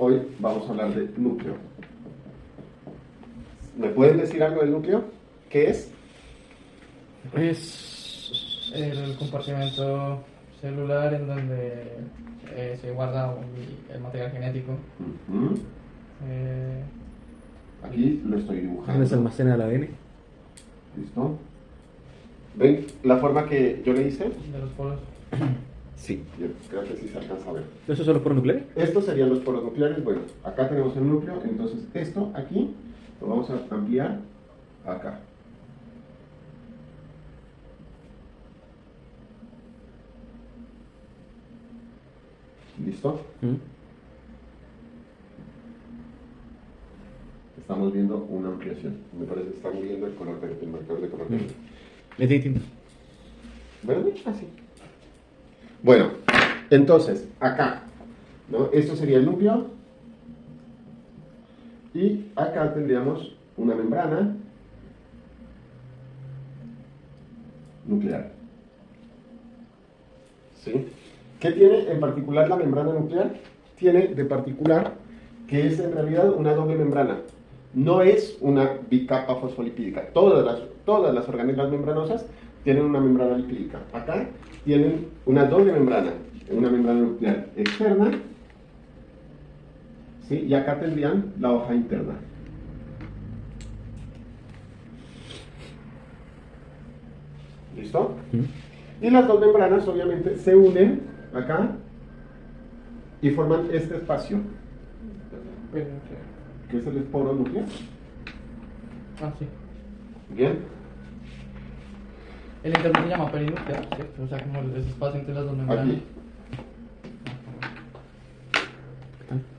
Hoy vamos a hablar de núcleo. ¿Me pueden decir algo del núcleo? ¿Qué es? Es el compartimento celular en donde se guarda el material genético. Ujú. Eh, Aquí lo estoy dibujando. ¿Dónde se almacena el ADN? ¿Listo? ¿Ven la forma que yo le hice? de los polos. Sí, yo creo que sí se alcanza a ver. ¿Esos son los poros nucleares? Estos serían los poros nucleares. Bueno, acá tenemos el núcleo, entonces esto aquí lo vamos a ampliar acá. ¿Listo? ¿Mm? Estamos viendo una ampliación. Me parece que estamos viendo el color verde, el marcador de color verde. Es distinto. ¿Verde? Así. Bueno, entonces, acá, ¿no? Esto sería el núcleo. Y acá tendríamos una membrana nuclear. ¿Sí? ¿Qué tiene en particular la membrana nuclear? Tiene de particular que es en realidad una doble membrana. No es una bicapa fosfolipídica. Todas las organelas membranosas tienen una membrana lipídica. Acá tienen una doble membrana, una membrana nuclear externa, ¿sí? Y acá tendrían la hoja interna. ¿Listo? ¿Mm? Y las dos membranas obviamente se unen acá y forman este espacio, que es el esporo nuclear. Ah, sí. Bien. El interno se llama perinúcleo, ¿cierto? O sea, como el espacio entre las dos membranas. Aquí.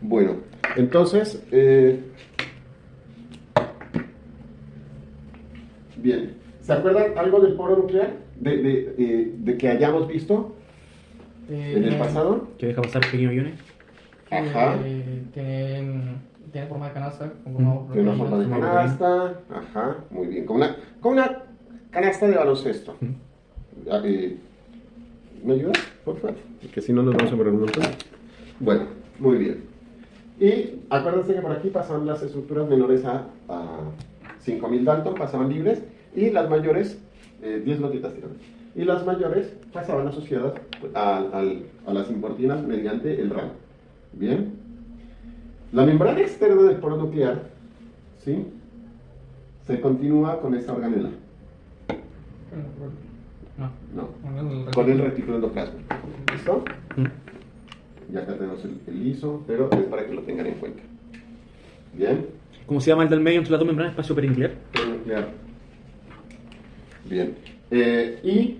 Bueno, entonces, bien. ¿Se acuerdan algo del poro nuclear? De que hayamos visto en el pasado. Que deja pasar pequeños iones. Ajá. Tiene forma de canasta. Como Tiene una forma de canasta. Ajá, muy bien. Como una canasta de baloncesto. ¿Me ayudas, por favor? Porque si no nos vamos a morir un montón. Bueno, muy bien. Y acuérdense que por aquí pasaban las estructuras menores a 5000 Dalton, pasaban libres, y las mayores, 10 lotitas tiradas. Y las mayores pasaban asociadas a las importinas mediante el RAM. Bien. La membrana externa del poro nuclear, ¿sí? Se continúa con esta organela. No, con el retículo endoplasmático. ¿Listo? Y acá tenemos el liso, pero es para que lo tengan en cuenta. Bien. ¿Cómo se llama el del medio entre las dos membranas? Espacio perinuclear. Perinuclear. Bien. Y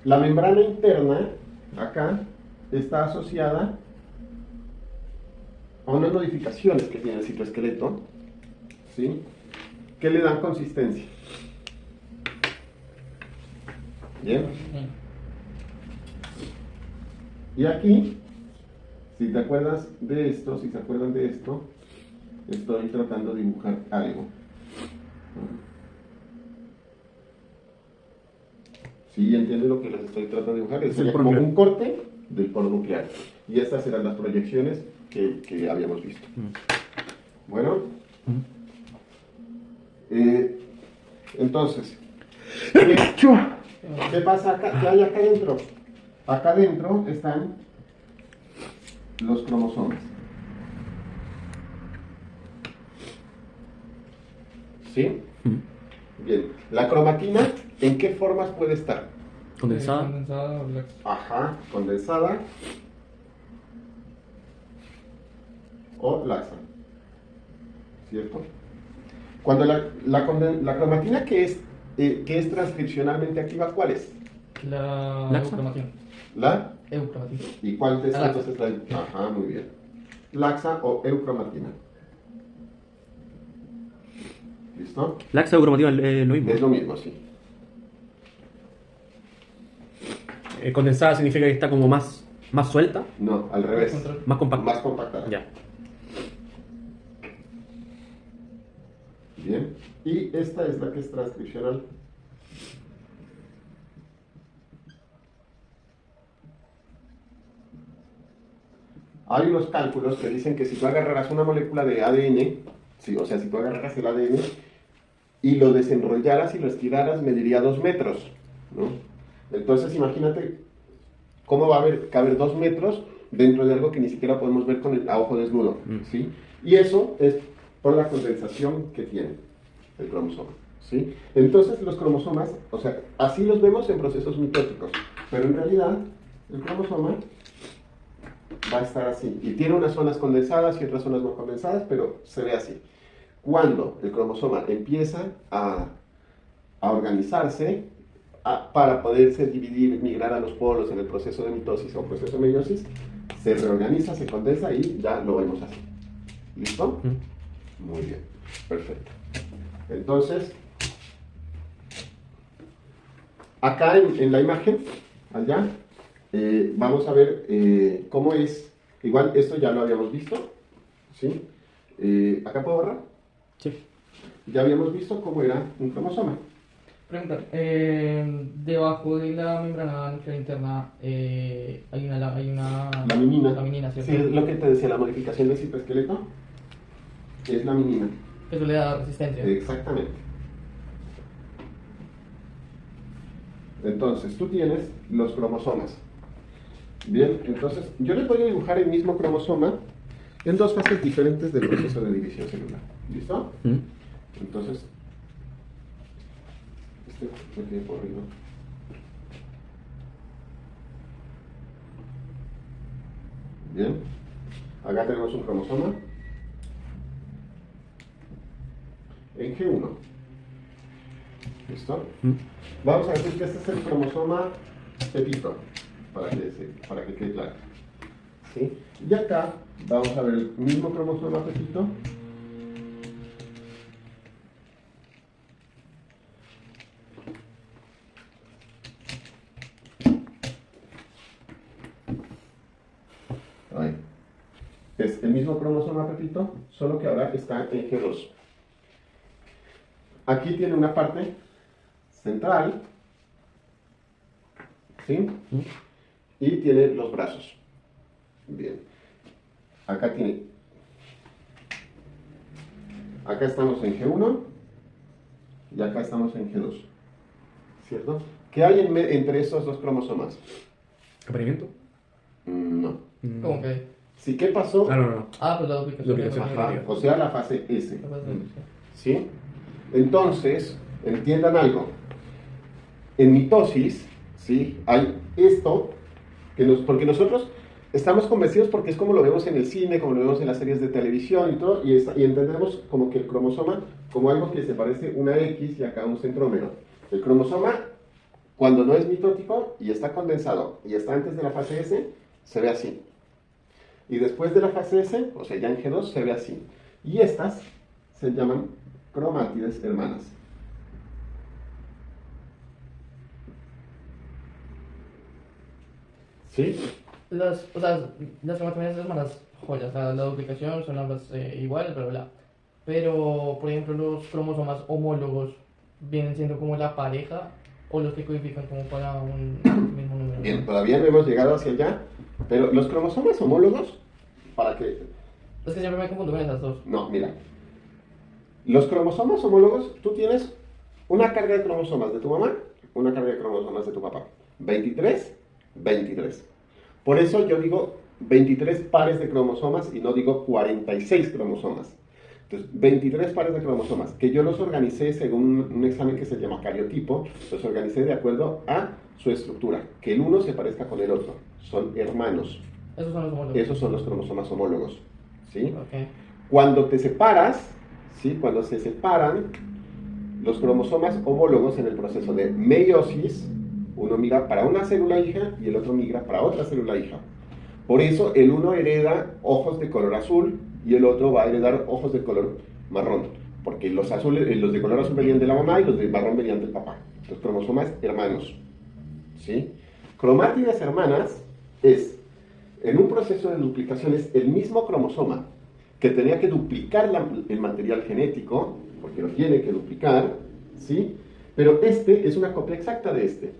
la membrana interna, acá, está asociada a unas modificaciones que tiene el citoesqueleto, ¿sí? Que le dan consistencia. Bien. Y aquí, si te acuerdas de esto, si se acuerdan de esto, estoy tratando de dibujar algo. ¿Sí entienden lo que les estoy tratando de dibujar? Es como un corte del poro nuclear. Y estas eran las proyecciones que habíamos visto. Bueno. Entonces, ¿qué pasa acá? ¿Qué hay acá adentro? Acá adentro están los cromosomas. ¿Sí? Bien. La cromatina, ¿en qué formas puede estar? Condensada. Condensada o laxa. Ajá, condensada o laxa. ¿Cierto? Cuando la cromatina que es transcripcionalmente activa, ¿cuál es? La Laxa. eucromatina. ¿La? Eucromatina. ¿Y cuál de La estas laxa. es la? Ajá, muy bien. Laxa o eucromatina. ¿Listo? Laxa o cromatina es lo mismo. Es lo mismo, sí. Condensada significa que está como más suelta. No, al revés. Más compacta. Más compactada. Ya. Bien. Y esta es la que es transcripcional. hay unos cálculos que dicen que si tú agarraras una molécula de ADN, sí, o sea, si tú agarraras el ADN y lo desenrollaras y lo estiraras, mediría 2 metros, ¿no? Entonces, imagínate cómo va a caber 2 metros dentro de algo que ni siquiera podemos ver a ojo desnudo, ¿sí? Y eso es por la condensación que tiene el cromosoma, ¿sí? Entonces, los cromosomas, o sea, así los vemos en procesos mitóticos, pero en realidad el cromosoma va a estar así, y tiene unas zonas condensadas y otras zonas no condensadas, pero se ve así. Cuando el cromosoma empieza a organizarse para poderse dividir, migrar a los polos en el proceso de mitosis o proceso de meiosis, se reorganiza, se condensa y ya lo vemos así. ¿Listo? Muy bien, perfecto. Entonces, acá en la imagen, allá, vamos a ver cómo es. Igual esto ya lo habíamos visto, ¿sí? ¿Acá puedo borrar? Sí. Ya habíamos visto cómo era un cromosoma. Pregunta, debajo de la membrana nuclear interna hay una Laminina. laminina, ¿cierto? Sí, es lo que te decía, la modificación del citoesqueleto es laminina. Eso le da resistencia. Exactamente. Entonces, tú tienes los cromosomas. Bien, entonces, yo les voy a dibujar el mismo cromosoma en 2 fases diferentes del proceso de división celular. ¿Listo? Entonces, me quedé por arriba. Bien, acá tenemos un cromosoma en G1. ¿Listo? Vamos a decir que este es el cromosoma Pepito, para que quede claro. ¿Sí? Y acá vamos a ver el mismo cromosoma Pepito. Ahí. Es el mismo cromosoma Pepito, solo que ahora está en G2. Aquí tiene una parte central, ¿sí? Y tiene los brazos. Bien. Acá tiene. Acá estamos en G1 y acá estamos en G2. ¿Cierto? ¿Qué hay entre estos 2 cromosomas? ¿Apareamiento? No. ¿Cómo que? Sí, ¿qué pasó? No. Ah, pues la duplicación. Duplicación. Ajá, o sea, la fase S. La fase S. ¿Sí? Entonces, entiendan algo. En mitosis, ¿sí? Hay esto, porque nosotros estamos convencidos porque es como lo vemos en el cine, como lo vemos en las series de televisión y todo, y entendemos como que el cromosoma como algo que se parece una X y acá un centrómero. El cromosoma, cuando no es mitótico y está condensado y está antes de la fase S, se ve así. Y después de la fase S, o sea, ya en G2, se ve así. Y estas se llaman cromátides hermanas. ¿Sí? Las cromátides hermanas joyas, la duplicación son ambas iguales, bla, bla. Pero, por ejemplo, los cromosomas homólogos vienen siendo como la pareja o los que codifican como para un mismo número. Bien, todavía no hemos llegado hacia allá, pero los cromosomas homólogos, para que... Es que siempre me confundo con esas dos. No, mira. Los cromosomas homólogos, tú tienes una carga de cromosomas de tu mamá, una carga de cromosomas de tu papá. 23, 23. Por eso yo digo 23 pares de cromosomas y no digo 46 cromosomas. Entonces, 23 pares de cromosomas, que yo los organicé según un examen que se llama cariotipo, los organicé de acuerdo a su estructura, que el uno se parezca con el otro. Son hermanos. Esos son los homólogos. Esos son los cromosomas homólogos. ¿Sí? Ok. Cuando te separas, ¿sí? Cuando se separan los cromosomas homólogos en el proceso de meiosis, uno migra para una célula hija y el otro migra para otra célula hija. Por eso el uno hereda ojos de color azul y el otro va a heredar ojos de color marrón, porque los de color azul venían de la mamá y los de marrón venían del papá. Los cromosomas hermanos. ¿Sí? Cromátides hermanas es, en un proceso de duplicación, es el mismo cromosoma que tenía que duplicar el material genético, porque lo tiene que duplicar, ¿sí? Pero este es una copia exacta de este.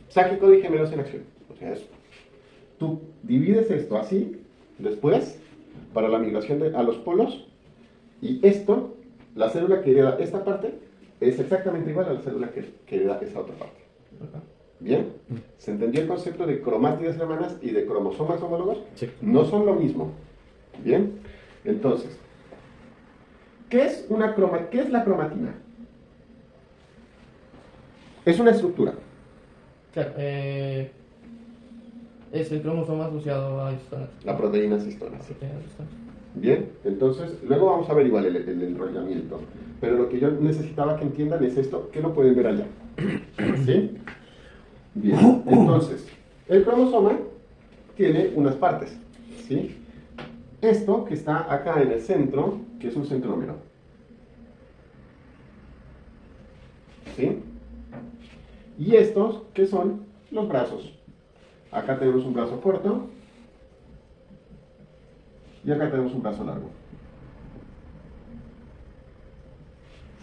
Sáquico de gemelos en acción. O sea, tú divides esto así, después, para la migración a los polos, y esto, la célula que hereda esta parte, es exactamente igual a la célula que hereda esa otra parte. ¿Bien? ¿Se entendió el concepto de cromátides hermanas y de cromosomas homólogos? Sí. No son lo mismo. ¿Bien? Entonces, ¿qué es la cromatina? Es una estructura. Claro, es el cromosoma asociado a histonas. La proteína cistonas. Proteínas histonas. Bien, entonces, luego vamos a ver igual el enrollamiento. Pero lo que yo necesitaba que entiendan es esto, que lo pueden ver allá. ¿Sí? Bien, entonces, el cromosoma tiene unas partes. ¿Sí? Esto que está acá en el centro, que es un centrómero. ¿Sí? Y estos, que son los brazos. Acá tenemos un brazo corto y acá tenemos un brazo largo.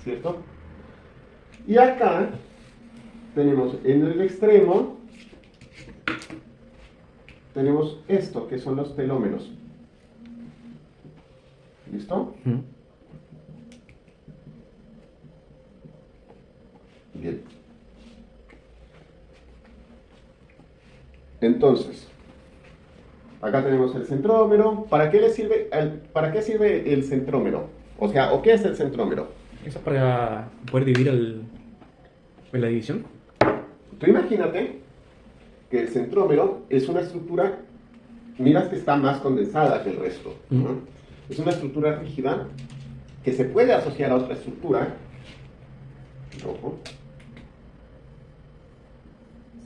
¿Cierto? Y acá tenemos en el extremo, tenemos esto, que son los telómeros. ¿Listo? Bien. Entonces, acá tenemos el centrómero. ¿Para qué sirve el centrómero? O sea, ¿o qué es el centrómero? ¿Eso es para poder dividir en la división? Tú imagínate que el centrómero es una estructura, miras que está más condensada que el resto, ¿no? Es una estructura rígida que se puede asociar a otra estructura, rojo,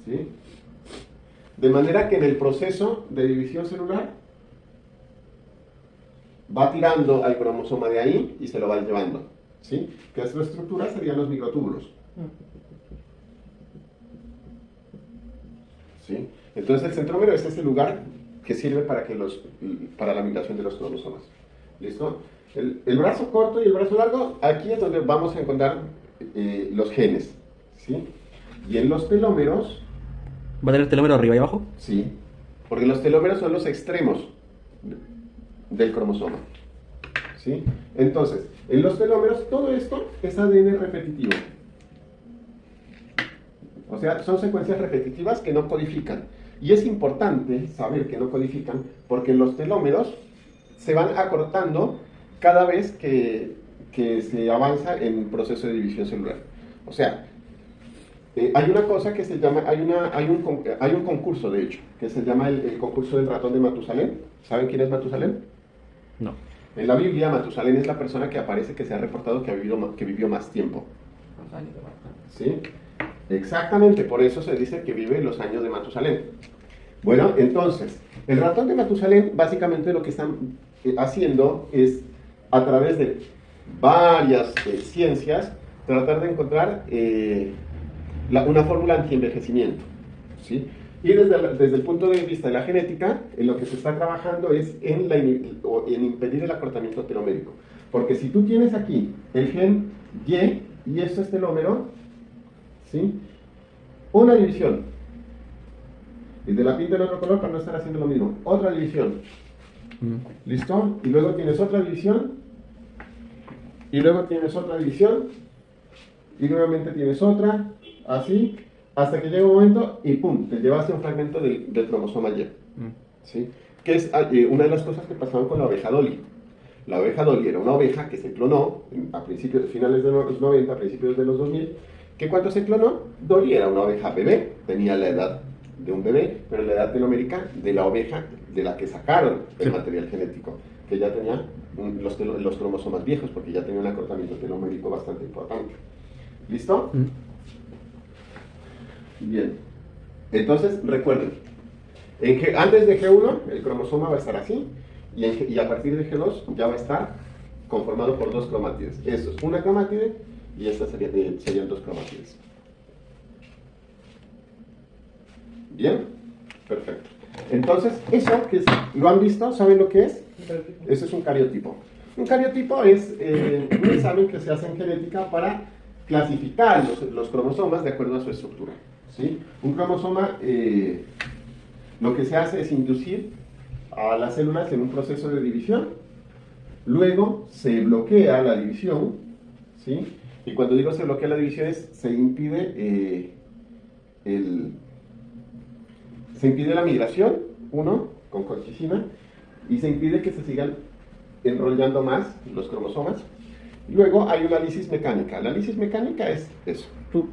¿sí? De manera que en el proceso de división celular va tirando al cromosoma de ahí y se lo va llevando, ¿sí? Que esta estructura serían los microtúbulos. ¿Sí? Entonces el centrómero es ese lugar que sirve para la migración de los cromosomas. ¿Listo? El brazo corto y el brazo largo, aquí es donde vamos a encontrar los genes. ¿Sí? Y en los telómeros... ¿Va a tener telómero arriba y abajo? Sí, porque los telómeros son los extremos del cromosoma. ¿Sí? Entonces, en los telómeros todo esto es ADN repetitivo. O sea, son secuencias repetitivas que no codifican. Y es importante saber que no codifican porque los telómeros se van acortando cada vez que se avanza en el proceso de división celular. O sea, hay una cosa que se llama, hay un concurso de hecho, que se llama el concurso del ratón de Matusalén. ¿Saben quién es Matusalén? No. En la Biblia, Matusalén es la persona que aparece que se ha reportado que vivió más tiempo. ¿Sí? Exactamente, por eso se dice que vive los años de Matusalén. Bueno, entonces, el ratón de Matusalén básicamente lo que están haciendo es, a través de varias ciencias, tratar de encontrar una fórmula anti-envejecimiento. ¿Sí? Y desde el punto de vista de la genética, en lo que se está trabajando es en impedir el acortamiento telomérico. Porque si tú tienes aquí el gen Y esto es telómero, ¿sí? Una división. Y te la pinto en otro color para no estar haciendo lo mismo. Otra división. ¿Listo? Y luego tienes otra división. Y luego tienes otra división. Y nuevamente tienes otra. Así. Hasta que llega un momento y ¡pum! Te llevaste un fragmento del cromosoma Y. ¿Sí? Que es una de las cosas que pasaban con la oveja Dolly. La oveja Dolly era una oveja que se clonó a finales de los 90, a principios de los 2000. ¿Qué cuánto se clonó? Dolly era una oveja bebé, tenía la edad de un bebé, pero la edad telomérica de la oveja de la que sacaron el material genético, que ya tenía los cromosomas viejos, porque ya tenía un acortamiento telomérico bastante importante. ¿Listo? Bien. Entonces, recuerden, antes de G1 el cromosoma va a estar así, y a partir de G2 ya va a estar conformado por dos cromátides. Esto es una cromátide y estas serían dos cromátides. ¿Bien? Perfecto. Entonces, eso que lo han visto, ¿saben lo que es? Eso es un cariotipo. Un cariotipo es un examen que se hace en genética para clasificar los cromosomas de acuerdo a su estructura. ¿Sí? Un cromosoma lo que se hace es inducir a las células en un proceso de división, luego se bloquea la división, ¿sí? Y cuando digo se bloquea la división se impide se impide la migración, con colchicina, y se impide que se sigan enrollando más los cromosomas. Luego hay una lisis mecánica. La lisis mecánica es eso. Tú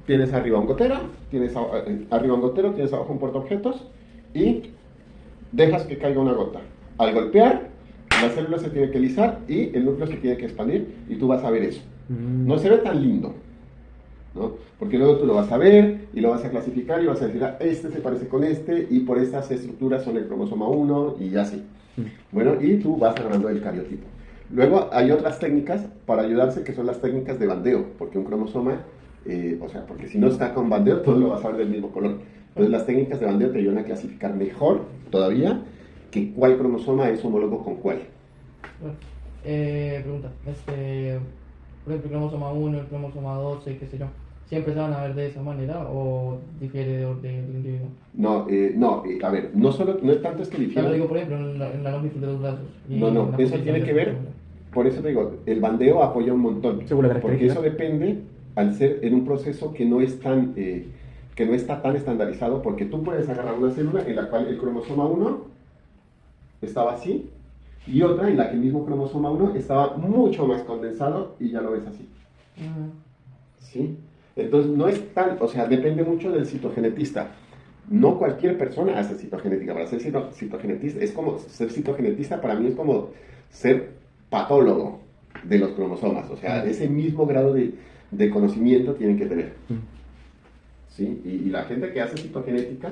tienes arriba un gotero, tienes abajo un portaobjetos y dejas que caiga una gota. Al golpear, la célula se tiene que lisar y el núcleo se tiene que expandir y tú vas a ver eso. No se ve tan lindo, ¿no? Porque luego tú lo vas a ver y lo vas a clasificar y vas a decir, este se parece con este y por estas estructuras son el cromosoma 1 y así. Bueno, y tú vas agarrando el cariotipo. Luego hay otras técnicas para ayudarse que son las técnicas de bandeo, porque un cromosoma, porque si no está con bandeo, todo lo vas a ver del mismo color. Entonces las técnicas de bandeo te ayudan a clasificar mejor todavía que cuál cromosoma es homólogo con cuál. Pregunta, por ejemplo, el cromosoma 1, el cromosoma 12, qué sé yo, ¿siempre se van a ver de esa manera o difiere del individuo? No, a ver, no es tanto que difiere. Claro, digo, por ejemplo, en la longitud de los brazos. No, eso tiene que ver, por eso te digo, el bandeo apoya un montón. Porque eso depende al ser en un proceso que no es tan, que no está tan estandarizado, porque tú puedes agarrar una célula en la cual el cromosoma 1 estaba así, y otra en la que el mismo cromosoma 1 estaba mucho más condensado y ya lo ves así. ¿Sí? Entonces no es tan, depende mucho del citogenetista. No cualquier persona hace citogenética. Para ser citogenetista, es como ser citogenetista para mí es como ser patólogo de los cromosomas. Ese mismo grado de conocimiento tienen que tener. ¿Sí? Y la gente que hace citogenética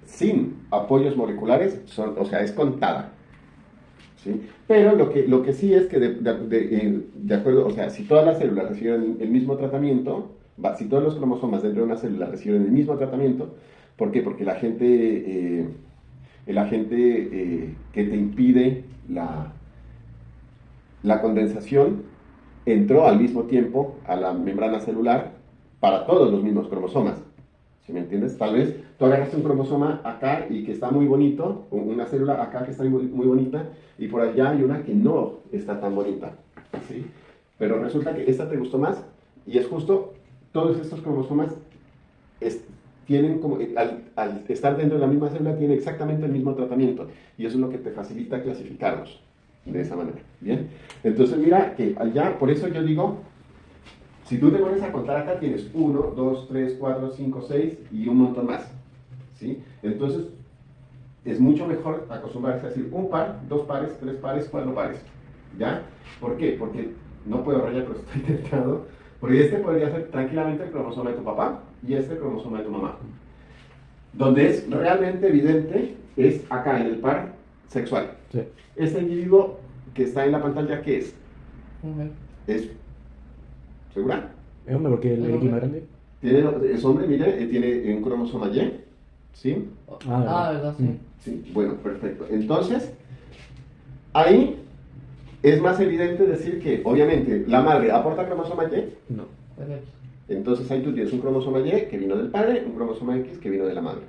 sin apoyos moleculares es contada. ¿Sí? Pero lo que sí es que de acuerdo, si todas las células reciben el mismo tratamiento, si todos los cromosomas dentro de una célula reciben el mismo tratamiento, ¿por qué? Porque el agente que te impide la condensación entró al mismo tiempo a la membrana celular para todos los mismos cromosomas. ¿Sí me entiendes? Tal vez tú agarras un cromosoma acá y que está muy bonito, una célula acá que está muy, muy bonita, y por allá hay una que no está tan bonita. ¿Sí? Pero resulta que esta te gustó más, y es justo, todos estos cromosomas tienen como, al estar dentro de la misma célula, tienen exactamente el mismo tratamiento, y eso es lo que te facilita clasificarlos de esa manera. ¿Bien? Entonces mira que allá, por eso yo digo, si tú te pones a contar acá, tienes 1, 2, 3, 4, 5, 6 y un montón más. ¿Sí? Entonces, es mucho mejor acostumbrarse a decir un par, 2 pares, 3 pares, 4 pares. ¿Ya? ¿Por qué? Porque no puedo rayar, pero estoy tentado. Porque este podría ser tranquilamente el cromosoma de tu papá y este el cromosoma de tu mamá. Donde es realmente evidente es acá, en el par sexual. Sí. Este individuo que está en la pantalla, ¿qué es? Es... ¿Segura? Es hombre porque el X más grande. Es hombre, mire, tiene un cromosoma Y, ¿sí? ¿Verdad? Sí. Sí, bueno, perfecto. Entonces, ahí es más evidente decir que, obviamente, la madre aporta cromosoma Y. No. Entonces ahí tú tienes un cromosoma Y que vino del padre, un cromosoma X que vino de la madre.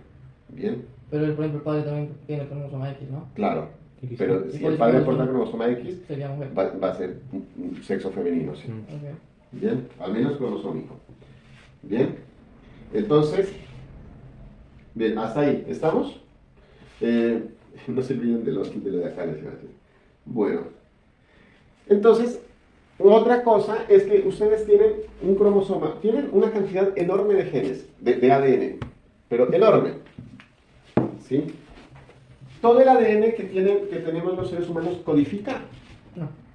Bien. Pero, por ejemplo, el padre también tiene cromosoma X, ¿no? Claro. Pero si el padre aporta cromosoma X, sería mujer. va a ser un sexo femenino, sí. Okay. Bien, al menos cromosómico. Bien, entonces, bien, hasta ahí, ¿estamos? No se olviden de lo de acá, les iba a decir. Bueno, entonces, otra cosa es que ustedes tienen un cromosoma, tienen una cantidad enorme de genes, de ADN, pero enorme, ¿sí? ¿Todo el ADN que tenemos los seres humanos codifica?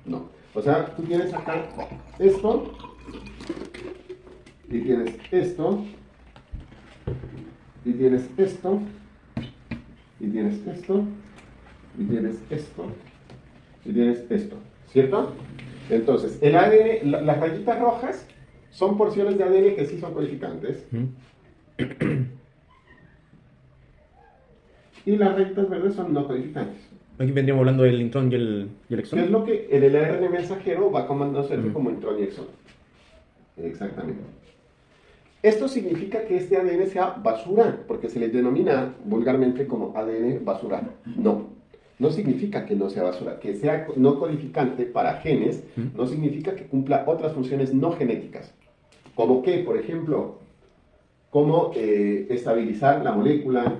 No. O sea, tú tienes acá esto, y tienes esto, y tienes esto, y tienes esto, y tienes esto, y tienes esto, ¿cierto? Entonces, el ADN, las rayitas rojas son porciones de ADN que sí son codificantes. Y las rayitas verdes son no codificantes. Aquí vendríamos hablando del intrón y el exón. ¿Qué es lo que en el ARN mensajero va comandándose como intrón y exón? Exactamente. Esto significa que este ADN sea basura, porque se le denomina vulgarmente como ADN basura. No, no significa que no sea basura. Que sea no codificante para genes no significa que cumpla otras funciones no genéticas. Como que, por ejemplo, cómo estabilizar la molécula.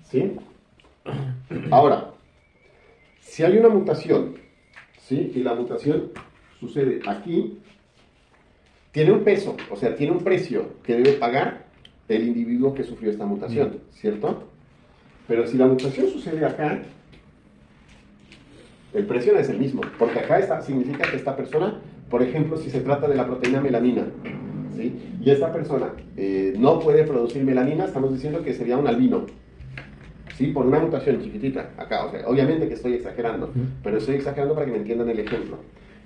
¿Sí? Ahora, si hay una mutación, ¿sí? Y la mutación sucede aquí, tiene un peso, o sea, tiene un precio que debe pagar el individuo que sufrió esta mutación, ¿cierto? Pero si la mutación sucede acá, el precio no es el mismo, porque acá significa que esta persona, por ejemplo, si se trata de la proteína melanina, ¿sí? Y esta persona no puede producir melanina, estamos diciendo que sería un albino, ¿sí? Por una mutación chiquitita acá, o sea, obviamente que estoy exagerando, pero estoy exagerando para que me entiendan el ejemplo.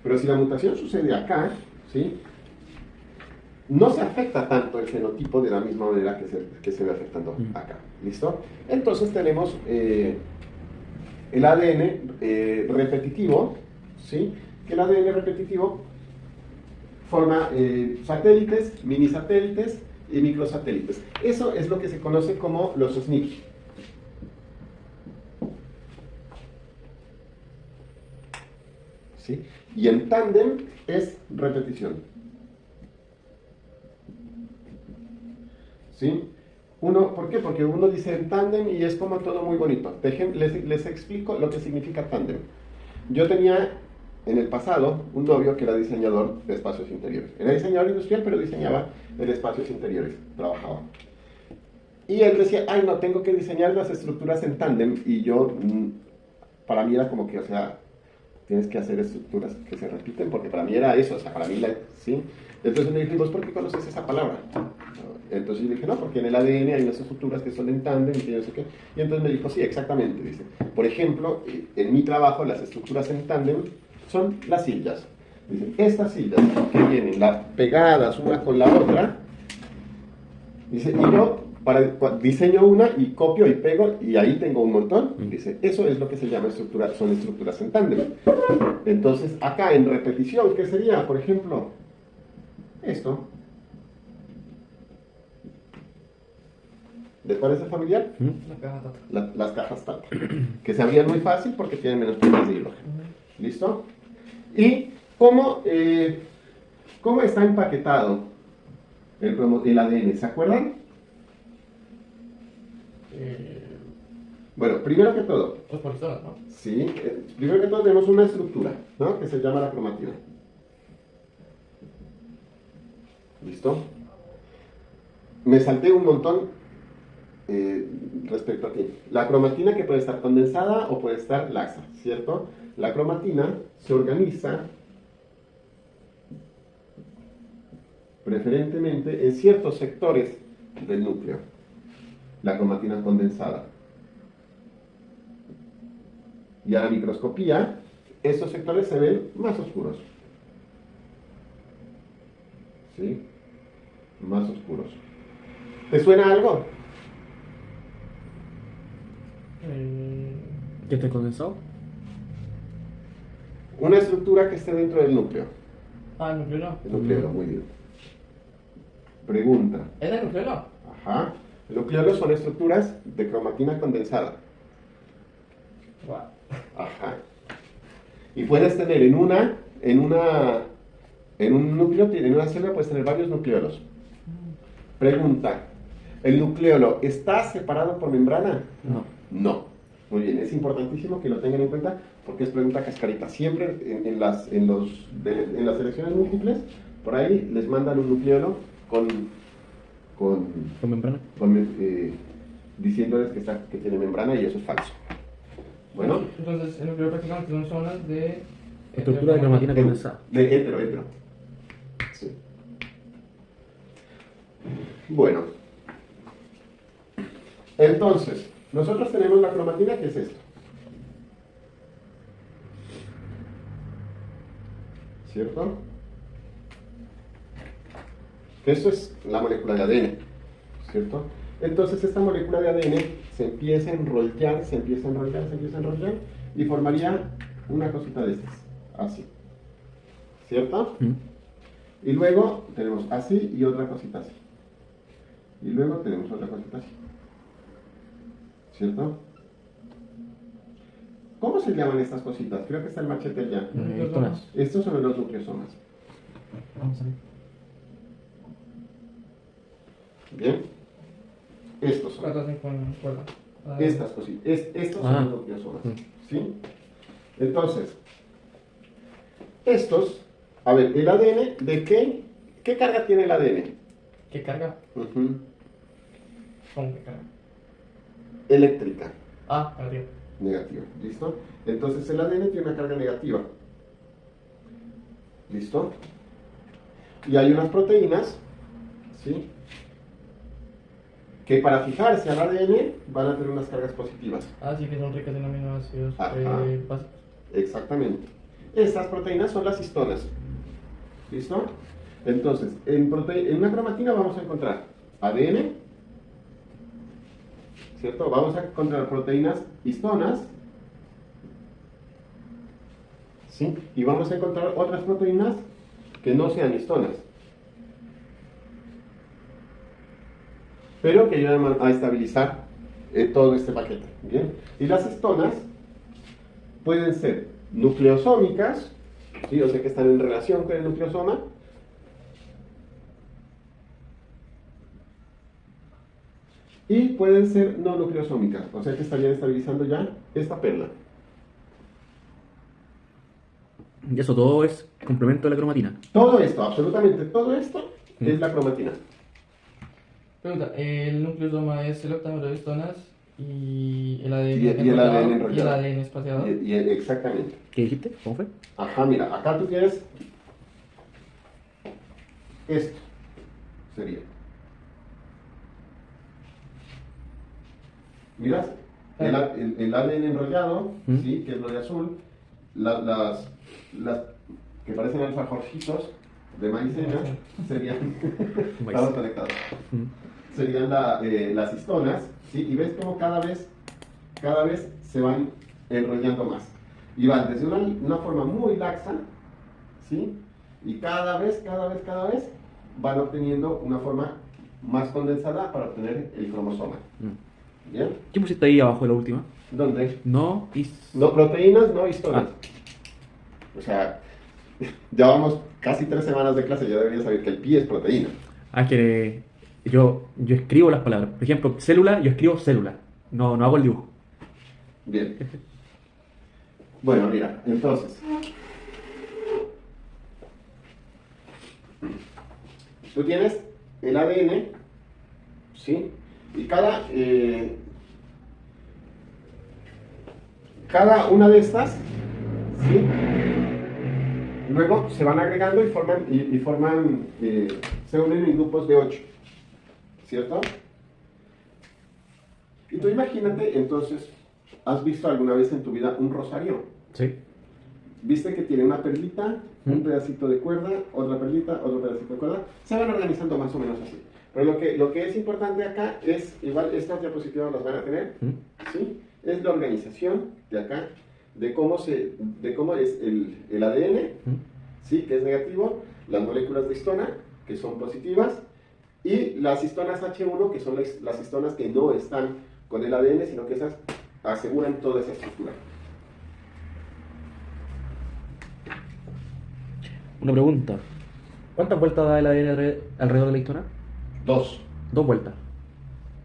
Pero si la mutación sucede acá, ¿sí? No se afecta tanto el fenotipo de la misma manera que se ve afectando acá, ¿listo? Entonces tenemos el ADN repetitivo, ¿sí? Que el ADN repetitivo forma satélites, minisatélites y microsatélites. Eso es lo que se conoce como los SNPs. ¿Sí? Y en tándem es repetición. ¿Sí? ¿Por qué? Porque uno dice en tándem y es como todo muy bonito. Les explico lo que significa tándem. Yo tenía en el pasado un novio que era diseñador de espacios interiores. Era diseñador industrial, pero diseñaba en espacios interiores. Trabajaba. Y él decía, ay, no, tengo que diseñar las estructuras en tándem. Y yo, para mí era como que, o sea, tienes que hacer estructuras que se repiten, porque para mí era eso, o sea, para mí, ¿sí? Entonces me dijimos, ¿por qué conoces esa palabra? Entonces yo dije, no, porque en el ADN hay unas estructuras que son en tándem, y no sé qué. Y entonces me dijo, sí, exactamente, dice. Por ejemplo, en mi trabajo, las estructuras en tándem son las sillas. Dice, estas sillas que vienen pegadas una con la otra, dice, y yo diseño una y copio y pego, y ahí tengo un montón. Dice, eso es lo que se llama son estructuras en tándem. Entonces, acá en repetición, ¿qué sería? Por ejemplo, esto. ¿Les parece familiar? La caja Tata. Las cajas Tata, que se abrían muy fácil porque tienen menos piezas de hidrógeno. ¿Listo? ¿Y cómo está empaquetado el ADN? ¿Se acuerdan? Bueno, primero que todo. Pues por zonas, ¿no? Sí, primero que todo tenemos una estructura, ¿no? Que se llama la cromatina. ¿Listo? Me salté un montón respecto a ti. La cromatina que puede estar condensada o puede estar laxa, ¿cierto? La cromatina se organiza preferentemente en ciertos sectores del núcleo. La cromatina condensada. Y a la microscopía, estos sectores se ven más oscuros. ¿Sí? Más oscuros. ¿Te suena algo? ¿Qué está condensado? Una estructura que esté dentro del núcleo. Ah, el nucleolo. El nucleolo, muy bien. Pregunta. ¿Es el nucleolo? Ajá. El nucleolo son estructuras de cromatina condensada. Wow. Ajá. Y puedes tener en un núcleo, en una célula puedes tener varios nucleolos. Pregunta. ¿El nucleolo está separado por membrana? No. No. Muy bien, es importantísimo que lo tengan en cuenta porque es pregunta cascarita. Siempre en las selecciones múltiples, por ahí les mandan un nucleolo con membrana. Diciéndoles que tiene membrana y eso es falso. Bueno. Entonces, el nucleolo prácticamente son zonas de Estructura de cromatina condensada. De hetero. Sí. Bueno. Entonces, nosotros tenemos la cromatina, que es esto. ¿Cierto? Esto es la molécula de ADN. ¿Cierto? Entonces, esta molécula de ADN se empieza a enrollar y formaría una cosita de estas. Así. ¿Cierto? Y luego tenemos así y otra cosita así. Y luego tenemos otra cosita así. ¿Cierto? ¿Cómo se llaman estas cositas? Creo que está el machete allá. Histonas. Estos son los nucleosomas. Vamos a ver. Bien. Estos son. Cuatro, cinco, cuatro. Estas cositas. Estos son los nucleosomas. ¿Sí? Entonces, estos, a ver, el ADN, ¿de qué carga tiene el ADN? ¿Qué carga? Ujú. ¿Cómo que carga? Eléctrica. Ah, arriba. Negativa. ¿Listo? Entonces el ADN tiene una carga negativa. ¿Listo? Y hay unas proteínas, ¿sí? Que para fijarse al ADN van a tener unas cargas positivas. Ah, sí, que son ricas en aminoácidos Ajá. básicos. Exactamente. Estas proteínas son las histonas. ¿Listo? Entonces, en una cromatina vamos a encontrar ADN, ¿cierto? Vamos a encontrar proteínas histonas, ¿sí? Y vamos a encontrar otras proteínas que no sean histonas, pero que ayudan a estabilizar todo este paquete. ¿Bien? Y las histonas pueden ser nucleosómicas, ¿sí? O sea que están en relación con el nucleosoma, y pueden ser no nucleosómicas, o sea que estarían estabilizando ya esta perla. Y eso todo es complemento de la cromatina. Todo esto, absolutamente todo esto, es la cromatina. Pregunta, el nucleosoma es el octámero de histonas y el ADN Y el enrollado, ADN y el enrollado. ADN espaciado. Exactamente. ¿Qué dijiste? ¿Cómo fue? Ajá, mira, acá tú tienes esto, sería. Miras, el ADN enrollado, ¿sí? Que es lo de azul, las que parecen alfajorcitos de maicena, serían, estamos conectados, serían las histonas, ¿sí? Y ves cómo cada vez se van enrollando más. Y van desde una forma muy laxa, ¿sí? Y cada vez van obteniendo una forma más condensada para obtener el cromosoma. ¿Bien? ¿Qué pusiste ahí abajo de la última? ¿Dónde? No, No, proteínas, no histonas. Ah. O sea, ya vamos casi 3 semanas de clase, ya deberías saber que el pi es proteína. Ah, que yo escribo las palabras. Por ejemplo, célula, yo escribo célula. No hago el dibujo. Bien. Bueno, mira, entonces. Tú tienes el ADN, ¿sí? Y cada una de estas, ¿sí? Luego se van agregando y forman se unen en grupos de 8, ¿cierto? Y tú imagínate, entonces, ¿has visto alguna vez en tu vida un rosario? Sí. ¿Viste que tiene una perlita, un pedacito de cuerda, otra perlita, otro pedacito de cuerda? Se van organizando más o menos así. Pero lo que es importante acá es, igual estas diapositivas las van a tener, ¿sí? Es la organización de acá, de cómo es el ADN, ¿sí? Que es negativo, las moléculas de histona, que son positivas, y las histonas H1, que son las histonas que no están con el ADN, sino que esas aseguran toda esa estructura. Una pregunta. ¿Cuántas vueltas da el ADN alrededor de la histona? 2. 2 vueltas.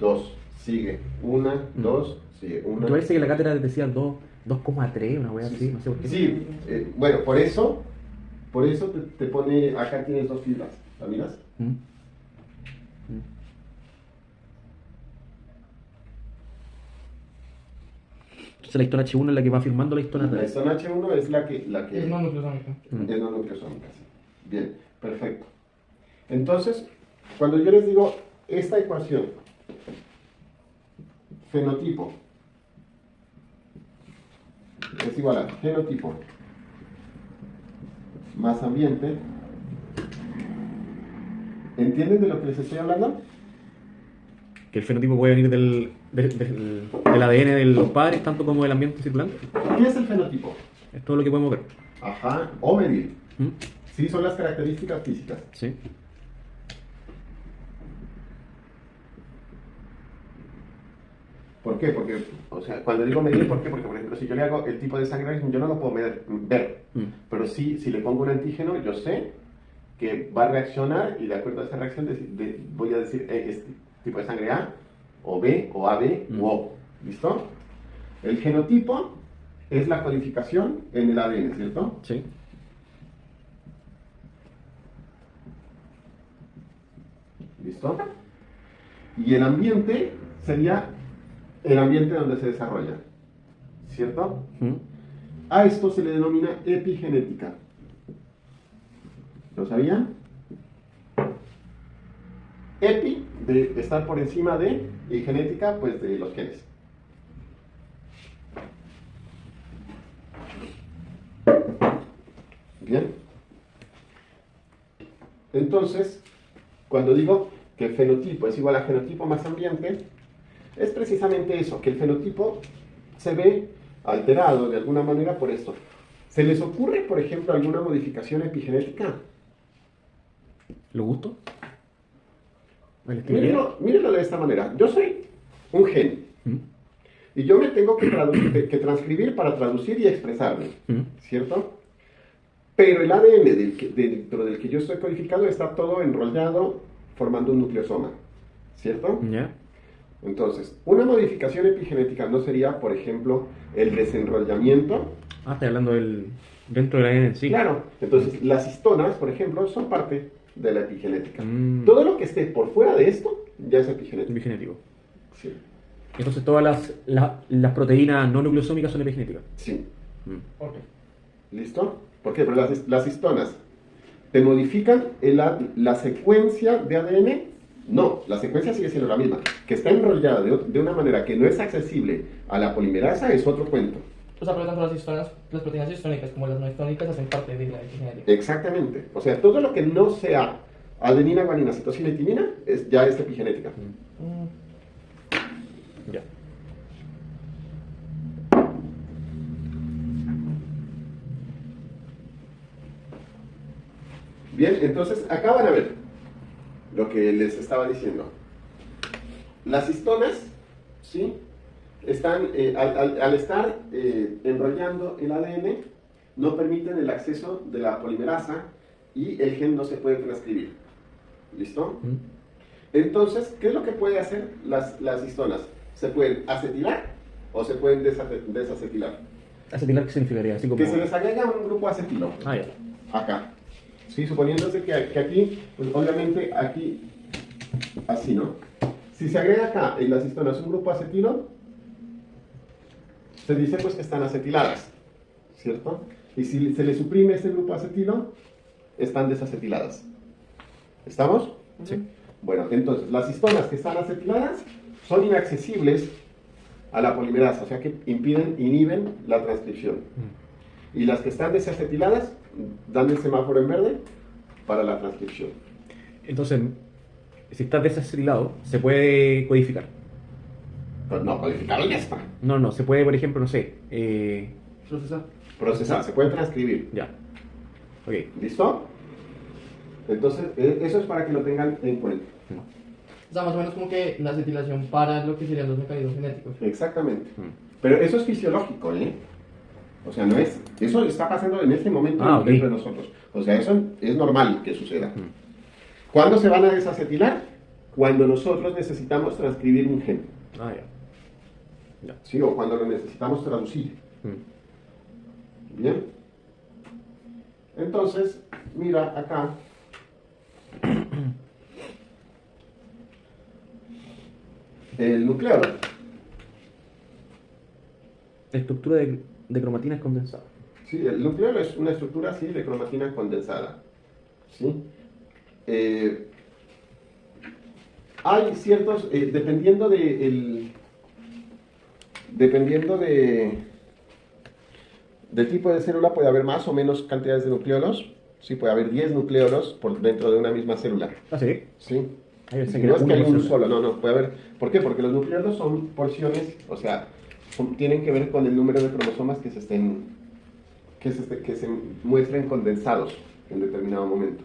2. Sigue. 1, 2, sigue. 1. Yo parece que la cátedra decía 2,3, una wea así, no sé por qué. Sí, bueno, por eso te pone, acá tienes 2 fibras, ¿la miras? Entonces la histona H1 es la que va firmando la histona La histona H1 es la que Es no nucleosómica. es no nucleosómica, sí. Bien, perfecto. Entonces, cuando yo les digo esta ecuación, fenotipo es igual a genotipo más ambiente, ¿entienden de lo que les estoy hablando? Que el fenotipo puede venir del ADN de los padres, tanto como del ambiente circulante. ¿Qué es el fenotipo? Es todo lo que podemos ver. Ajá, o medir. Sí, son las características físicas. Sí. ¿Por qué? Porque, o sea, cuando digo medir, ¿por qué? Porque, por ejemplo, si yo le hago el tipo de sangre, yo no lo puedo ver. Pero sí, si le pongo un antígeno, yo sé que va a reaccionar y de acuerdo a esa reacción voy a decir este tipo de sangre A, o B, o AB, u O. ¿Listo? El genotipo es la codificación en el ADN, ¿cierto? Sí. ¿Listo? Y el ambiente sería el ambiente donde se desarrolla, ¿cierto? A esto se le denomina epigenética. ¿Lo sabían? Epi, de estar por encima de, y genética, pues de los genes. Bien. Entonces, cuando digo que el fenotipo es igual a genotipo más ambiente, es precisamente eso, que el fenotipo se ve alterado de alguna manera por esto. ¿Se les ocurre, por ejemplo, alguna modificación epigenética? ¿Lo gusto? Mírenlo de esta manera. Yo soy un gen. Y yo me tengo que transcribir para traducir y expresarme. ¿Cierto? Pero el ADN dentro del que yo estoy codificado está todo enrollado formando un nucleosoma. ¿Cierto? Ya. Entonces, una modificación epigenética no sería, por ejemplo, el desenrollamiento. Ah, estoy hablando dentro del ADN en sí. Claro. Entonces, las histonas, por ejemplo, son parte de la epigenética. Todo lo que esté por fuera de esto ya es epigenético. Epigenético. Sí. Entonces todas las proteínas no nucleosómicas son epigenéticas. Sí. Ok. ¿Listo? ¿Por qué? Pero las histonas te modifican la secuencia de ADN. No, la secuencia sigue siendo la misma. Que está enrollada de una manera que no es accesible a la polimerasa es otro cuento. O sea, por lo tanto, las proteínas histónicas como las no histónicas hacen parte de la epigenética. Exactamente. O sea, todo lo que no sea adenina, guanina, citosina y timina ya es epigenética. Ya. Bien, entonces acá van a ver lo que les estaba diciendo. Las histonas, ¿sí? Están, al estar enrollando el ADN, no permiten el acceso de la polimerasa y el gen no se puede transcribir. ¿Listo? Entonces, ¿qué es lo que pueden hacer las histonas? Se pueden acetilar o se pueden desacetilar. ¿Acetilar qué significaría? Así como... Que se les agrega un grupo acetilo. Ah, ya. Acá. Sí, suponiéndose que aquí, pues obviamente aquí, así, ¿no? Si se agrega acá en las histonas un grupo acetilo, se dice pues que están acetiladas, ¿cierto? Y si se le suprime ese grupo acetilo, están desacetiladas. ¿Estamos? Sí. Bueno, entonces, las histonas que están acetiladas son inaccesibles a la polimerasa, o sea que inhiben la transcripción. Y las que están desacetiladas dan el semáforo en verde para la transcripción. Entonces, si está desacetilado, se puede codificar. Pues no, codificado ya está. No, se puede, por ejemplo, no sé, Procesar, se puede transcribir. ya. Ok. ¿Listo? Entonces, eso es para que lo tengan en cuenta. O sea, más o menos como que la acetilación para lo que serían los mecanismos genéticos. Exactamente. Pero eso es fisiológico, ¿eh? O sea, no es... Eso está pasando en este momento ok. dentro de nosotros. O sea, eso es normal que suceda. ¿Cuándo se van a desacetilar? Cuando nosotros necesitamos transcribir un gen. Ah, ya. ¿Sí? O cuando lo necesitamos traducir. ¿Bien? Entonces, mira acá. El nucleolo. Estructura de cromatinas condensadas. Sí, el nucleolo es una estructura así de cromatina condensada. ¿Sí? Hay ciertos, dependiendo del tipo de célula, puede haber más o menos cantidades de nucleolos. Sí, puede haber 10 nucleolos por dentro de una misma célula. Ah, sí. ¿Sí? Ah, yo pensé Y que no era es que una hay un célula. solo, no, puede haber. ¿Por qué? Porque los nucleolos son porciones, o sea, tienen que ver con el número de cromosomas que se muestren condensados en determinado momento.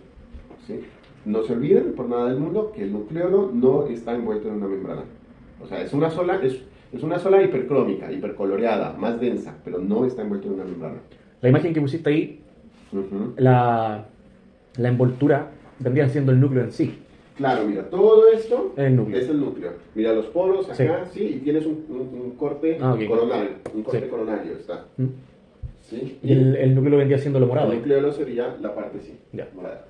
¿Sí? No se olviden por nada del mundo que el nucleolo no está envuelto en una membrana. O sea, es una sola hipercrómica, hipercoloreada, más densa, pero no está envuelto en una membrana. La imagen que pusiste ahí, Uh-huh. la envoltura vendría siendo el núcleo en sí. Claro, mira, todo esto El núcleo. es el núcleo. Mira los poros acá, sí, y tienes un corte Ok. coronario. Un corte Sí. coronario está. ¿Mm? ¿Sí? Y el núcleo vendría siendo lo morado. El nucleolo sería la parte, sí, Ya. morada.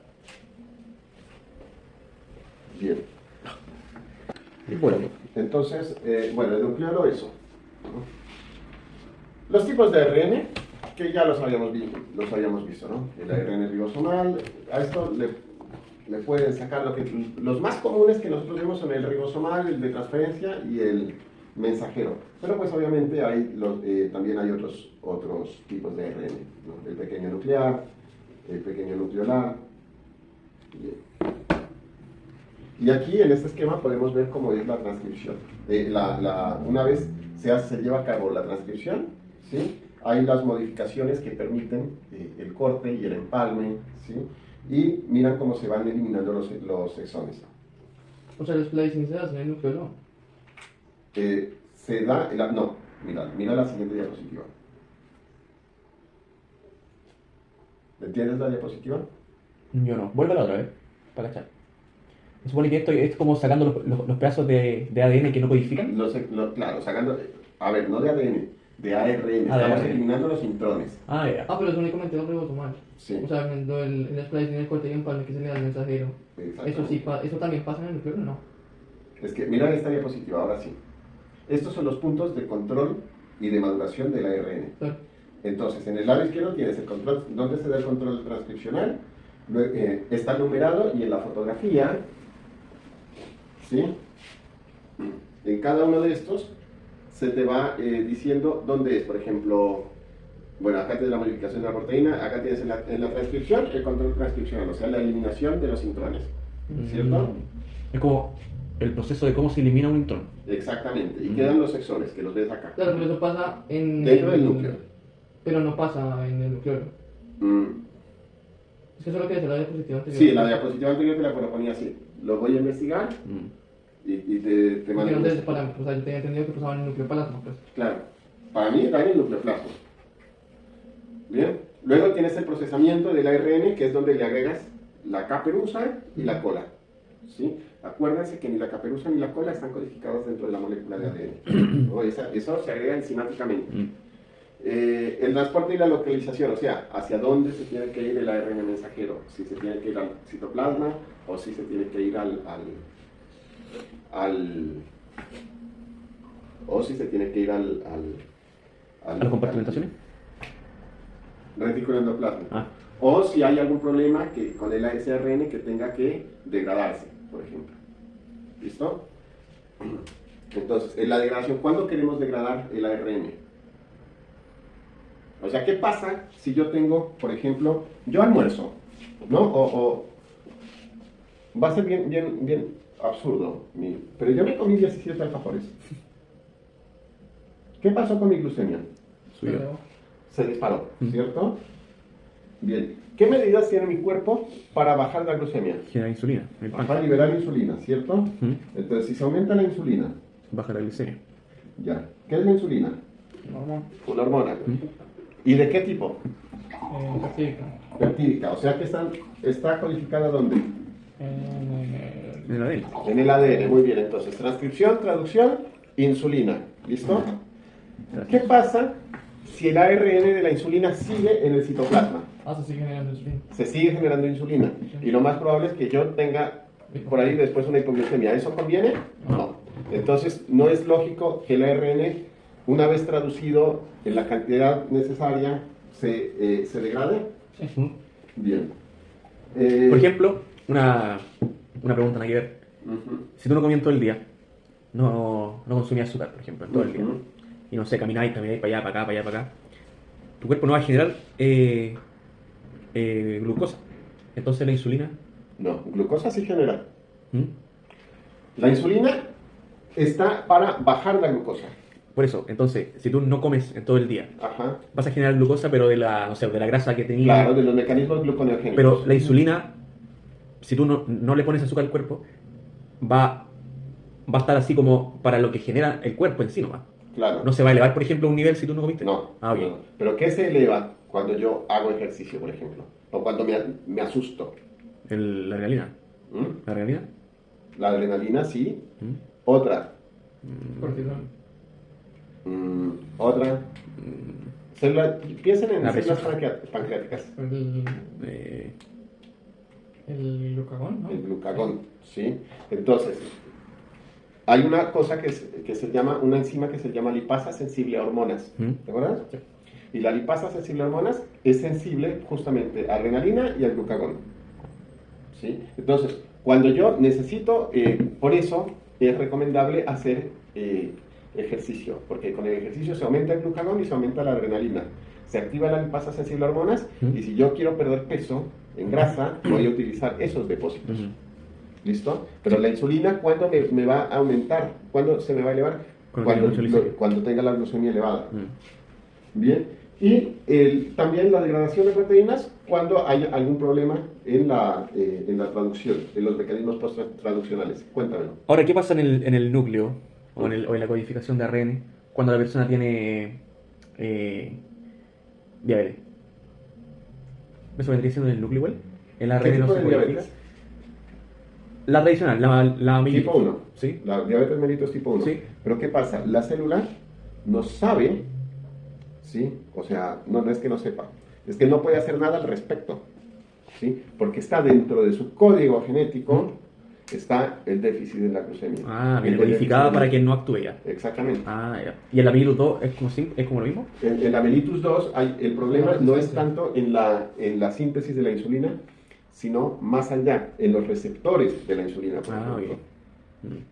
Bien. Y bueno, Entonces, bueno, el nucleolo eso. Los tipos de ARN, que ya los habíamos visto, ¿no? El ARN ribosomal, a esto le pueden sacar los más comunes que nosotros vemos son el ribosomal, el de transferencia y el mensajero. Pero pues obviamente también hay otros tipos de ARN, ¿no? El pequeño nuclear, el pequeño nucleolar. Bien. Y aquí en este esquema podemos ver cómo es la transcripción. Una vez se lleva a cabo la transcripción, ¿sí? Hay las modificaciones que permiten el corte y el empalme, ¿sí? Y miran cómo se van eliminando los exones. O sea, el splicing se hace en el nucleolo. Se da, no, mira la siguiente diapositiva. ¿Entiendes la diapositiva? yo no. Vuélvela otra vez, para cachar. Se supone que esto es como sacando los pedazos de ADN que no codifican. Claro, sacando, a ver, no de ADN, de ARN. Estamos eliminando los intrones. Ah, ya. Ah, pero es únicamente un ribosomal. Sí. O sea, el splicing, el corte y empalme que se le da al mensajero. Exactamente. Eso también pasa en el nucleolo, ¿no? Es que mira esta diapositiva, ahora sí. Estos son los puntos de control y de maduración del ARN. Claro. Entonces, en el lado izquierdo tienes el control, ¿dónde se da el control transcripcional? Está numerado y en la fotografía, ¿sí? En cada uno de estos se te va diciendo dónde es. Por ejemplo, bueno, acá tienes la modificación de la proteína, acá tienes en la transcripción el control transcripcional, o sea, la eliminación de los intrones, ¿cierto? Es como el proceso de cómo se elimina un intrón. Exactamente, y quedan los exones, que los ves acá. Claro, pero eso pasa Dentro del núcleo. Pero no pasa en el nucleolo. Mm, Es que eso es lo que decía la diapositiva anterior. Sí, la diapositiva anterior te la ponía así. Lo voy a investigar y te mando. Porque no te parámetros, o sea, yo tenía entendido que pasaba en el núcleo plasma, pues. Claro, para mí está en el nucleoplasma. Bien, luego tienes el procesamiento del ARN, que es donde le agregas la caperuza y la cola. ¿Sí? Acuérdense que ni la caperuza ni la cola están codificados dentro de la molécula de ADN. ¿No? Eso se agrega enzimáticamente. El transporte y la localización, o sea, hacia dónde se tiene que ir el ARN mensajero, si se tiene que ir al citoplasma o si se tiene que ir o si se tiene que ir ¿A las compartimentaciones? Retículo endoplasma. Ah. O si hay algún problema con el ASRN que tenga que degradarse, por ejemplo. ¿Listo? Entonces, en la degradación, ¿cuándo queremos degradar el ARN? O sea, ¿qué pasa si yo tengo, por ejemplo, yo almuerzo, ¿no? Va a ser bien absurdo, pero yo me comí 17 alfajores. ¿Qué pasó con mi glucemia? Subió. Se disparó, ¿cierto? Bien. ¿Qué medidas tiene mi cuerpo para bajar la glucemia? Genera insulina. El pan. Para liberar insulina, ¿cierto? Entonces, si se aumenta la insulina, Baja la glicemia. ya. ¿Qué es la insulina? Normal. Una hormona. ¿Y de qué tipo? Pacífica. Peptídica. O sea que está codificada ¿dónde? En el ADN. En el ADN. Muy bien. Entonces, transcripción, traducción, insulina. ¿Listo? ¿Qué pasa si el ARN de la insulina sigue en el citoplasma? Se sigue generando insulina. Se sigue generando insulina. Y lo más probable es que yo tenga por ahí después una hipoglucemia. ¿Eso conviene? No. Entonces, no es lógico que el ARN, una vez traducido en la cantidad necesaria, se degrade. Sí. Bien. Por ejemplo, una pregunta nada que ver. Si tú no comías todo el día, no consumías azúcar, por ejemplo, todo el día, y no sé, camináis para allá, para acá, para allá, para acá, tu cuerpo no va a generar glucosa. Entonces la insulina. No, glucosa sí genera. ¿Mm? La insulina está para bajar la glucosa. Por eso, entonces, si tú no comes en todo el día, Ajá. vas a generar glucosa, pero de la, no sé, de la grasa que tenía. Claro, de los mecanismos gluconeogénicos. Pero la insulina, si tú no le pones azúcar al cuerpo, va a estar así como para lo que genera el cuerpo en sí nomás. Claro. No se va a elevar, por ejemplo, a un nivel si tú no comiste. No. Ah, ok. No. Pero ¿qué se eleva cuando yo hago ejercicio, por ejemplo? O cuando me asusto. La adrenalina. ¿Mm? ¿La adrenalina? La adrenalina, sí. ¿Mm? Otra. Cortisol. Otra. Piensen en La células presión. pancreáticas. El glucagón, ¿no? El glucagón, ¿sí? Entonces, hay una cosa que se llama, una enzima que se llama lipasa sensible a hormonas. ¿Te acuerdas? Sí. Y la lipasa sensible a hormonas es sensible justamente a adrenalina y al glucagón. ¿Sí? Entonces, cuando yo necesito, por eso es recomendable hacer ejercicio, porque con el ejercicio se aumenta el glucagón y se aumenta la adrenalina. Se activa la lipasa sensible a hormonas y si yo quiero perder peso en grasa, voy a utilizar esos depósitos. ¿Listo? Pero la insulina, ¿cuándo me va a aumentar? ¿Cuándo se me va a elevar? Cuando tenga la glucemia elevada. Bien. Y también la degradación de proteínas cuando hay algún problema en la traducción, en los mecanismos post-traduccionales. Cuéntamelo. Ahora, ¿qué pasa en el núcleo o en la codificación de ARN cuando la persona tiene diabetes? ¿Eso vendría siendo en el núcleo igual? ¿El ¿Qué ARN tipo no de se codifica? diabetes? La tradicional, la Tipo 1. ¿Sí? La diabetes mellitus tipo 1. Sí. Pero ¿qué pasa? La célula no sabe, ¿sí? O sea, no es que no sepa, es que no puede hacer nada al respecto, ¿sí? Porque está dentro de su código genético, está el déficit de la glucemia. Ah, bien codificada para que no actúe ya. Exactamente. Ah, ya. ¿Y el la mellitus 2 es como lo mismo? En la mellitus 2 el problema no es tanto en la síntesis de la insulina, sino más allá, en los receptores de la insulina, por ejemplo. Bien.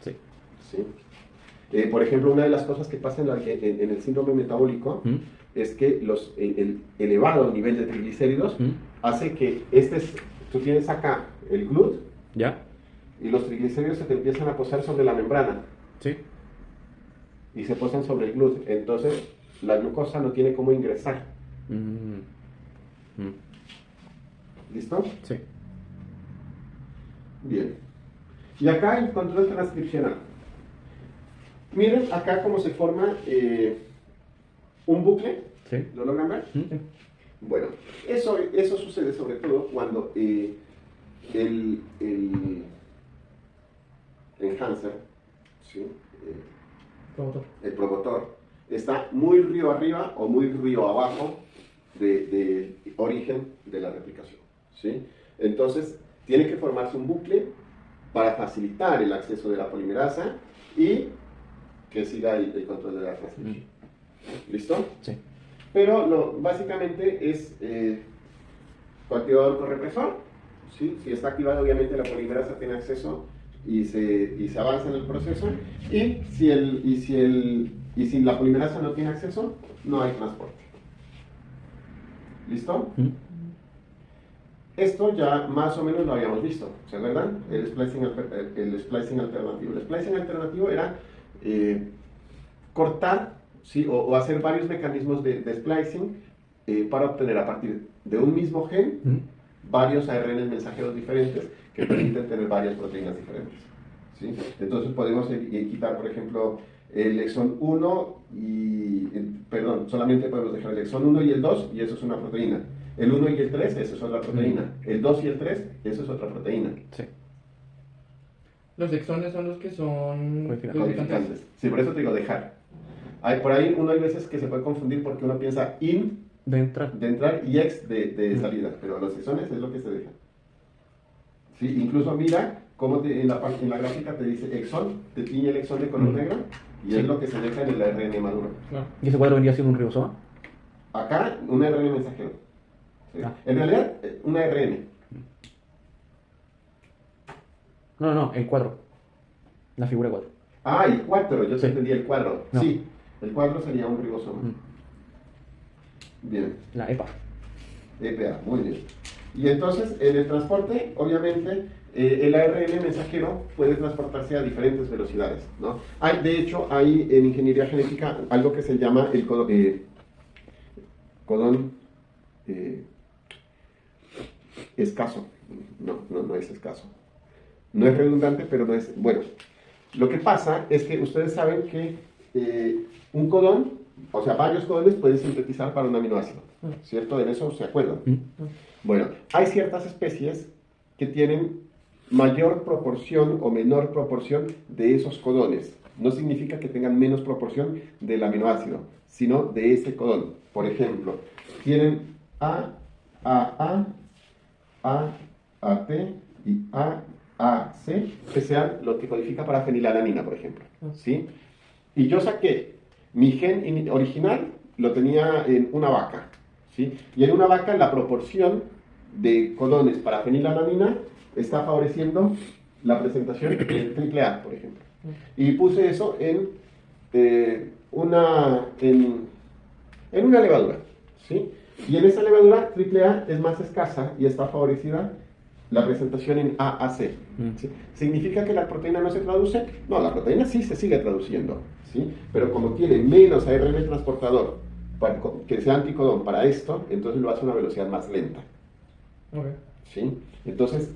Sí. ¿Sí? Por ejemplo, una de las cosas que pasa en el síndrome metabólico es que el elevado nivel de triglicéridos hace que tú tienes acá el GLUT, ¿Ya? y los triglicéridos se te empiezan a posar sobre la membrana Sí. y se posan sobre el GLUT. Entonces, la glucosa no tiene cómo ingresar. ¿Listo? Sí. Bien. Y acá el control transcripcional. Miren acá cómo se forma un bucle. Sí. ¿Lo logran ver? Bueno, eso sucede sobre todo cuando el enhancer, ¿sí? El promotor, está muy río arriba o muy río abajo del origen de la replicación, ¿sí? Entonces, tiene que formarse un bucle para facilitar el acceso de la polimerasa y que siga el control de la transcripción. ¿Listo? Sí. Pero básicamente es coactivador correpresor, ¿sí? Si está activado, obviamente la polimerasa tiene acceso y se avanza en el proceso. Y si la polimerasa no tiene acceso, no hay transporte. ¿Listo? Esto ya más o menos lo habíamos visto, ¿se acuerdan? El splicing alternativo. El splicing alternativo era cortar, ¿sí? o hacer varios mecanismos de splicing para obtener a partir de un mismo gen varios ARN mensajeros diferentes que permiten tener varias proteínas diferentes, ¿sí? Entonces podemos quitar, por ejemplo, el exón 1 solamente podemos dejar el exón 1 y el 2 y eso es una proteína. El 1 y el 3, eso es otra proteína. El 2 y el 3, eso es otra proteína. Sí. Los exones son los que son Codificantes. Sí, por eso te digo dejar. Por ahí hay veces que se puede confundir porque uno piensa de entrar y ex de salida, pero los exones es lo que se deja. ¿Sí? Incluso mira cómo en la gráfica te dice exón, te tiñe el exón de color negro y es lo que se deja en el ARN maduro. Claro. ¿Y ese cuadro vendría siendo un ribosoma? Acá un ARN mensajero. ¿Sí? En realidad, un ARN. No, el cuadro. La figura 4. Ah, el 4, yo Sí. entendí el cuadro. No. Sí, el cuadro sería un ribosoma. Bien. La EPA. EPA, muy bien. Y entonces, en el transporte, obviamente, el ARN mensajero puede transportarse a diferentes velocidades, ¿no? De hecho, hay en ingeniería genética algo que se llama el codón escaso. No es escaso. No es redundante, pero no es... Bueno, lo que pasa es que ustedes saben que un codón, o sea, varios codones pueden sintetizar para un aminoácido, ¿cierto? De eso se acuerdan. Bueno, hay ciertas especies que tienen mayor proporción o menor proporción de esos codones. No significa que tengan menos proporción del aminoácido, sino de ese codón. Por ejemplo, tienen A, T y C, que sean lo que codifica para fenilalanina, por ejemplo. ¿Sí? Y yo saqué mi gen original, lo tenía en una vaca. ¿Sí? Y en una vaca la proporción de codones para fenilalanina está favoreciendo la presentación del triple A, por ejemplo. Y puse eso en una levadura, ¿sí? Y en esa levadura triple A es más escasa y está favorecida la presentación en AAC. ¿Sí? ¿Significa que la proteína no se traduce? No, la proteína sí se sigue traduciendo, ¿sí? Pero como tiene menos ARN transportador que sea anticodón para esto, entonces lo hace a una velocidad más lenta. Okay. ¿Sí? Entonces,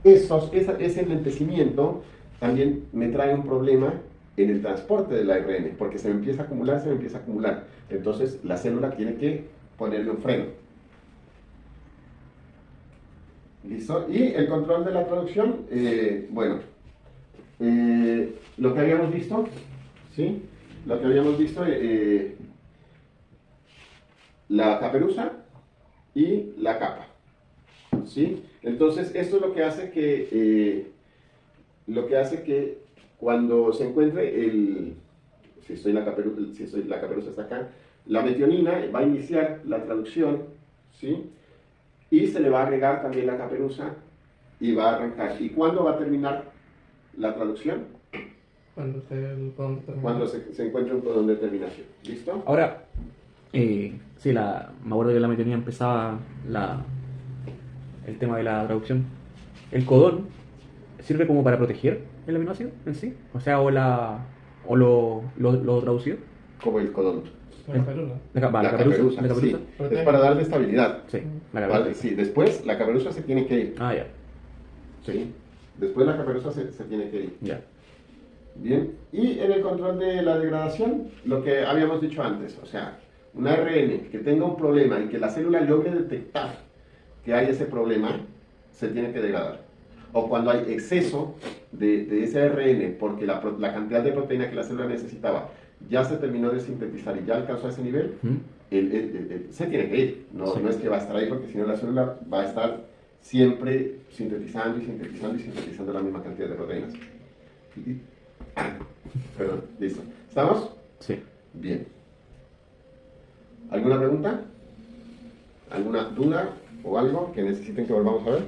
ese enlentecimiento también me trae un problema en el transporte del ARN, porque se me empieza a acumular. Entonces, la célula tiene que ponerle un freno. ¿Listo? Y el control de la traducción, lo que habíamos visto, ¿sí? Lo que habíamos visto, la caperuza y la capa, ¿sí? Entonces, esto es lo que hace que cuando se encuentre si la caperuza está acá, la metionina va a iniciar la traducción, ¿sí? Y se le va a agregar también la caperuza y va a arrancar. ¿Y cuándo va a terminar la traducción? Cuando se encuentre un codón de terminación. ¿Listo? Ahora, sí, me acuerdo que la metionina empezaba el tema de la traducción. ¿El codón sirve como para proteger el aminoácido en sí? O sea, o lo traducido. Como el codón. La caperuza. La caperuza, sí. Es para darle estabilidad. Sí, la caperuza. Vale, sí, después la caperuza se tiene que ir. Ah, ya. Sí. Después la caperuza se tiene que ir. Ya. Bien. Y en el control de la degradación, lo que habíamos dicho antes, o sea, un ARN que tenga un problema y que la célula logre detectar que hay ese problema, se tiene que degradar. O cuando hay exceso de ese ARN, porque la cantidad de proteína que la célula necesitaba ya se terminó de sintetizar y ya alcanzó a ese nivel, se tiene que ir. No es que va a estar ahí, porque si no la célula va a estar siempre sintetizando la misma cantidad de proteínas. Perdón, listo. ¿Estamos? Sí. Bien. ¿Alguna pregunta? ¿Alguna duda o algo que necesiten que volvamos a ver?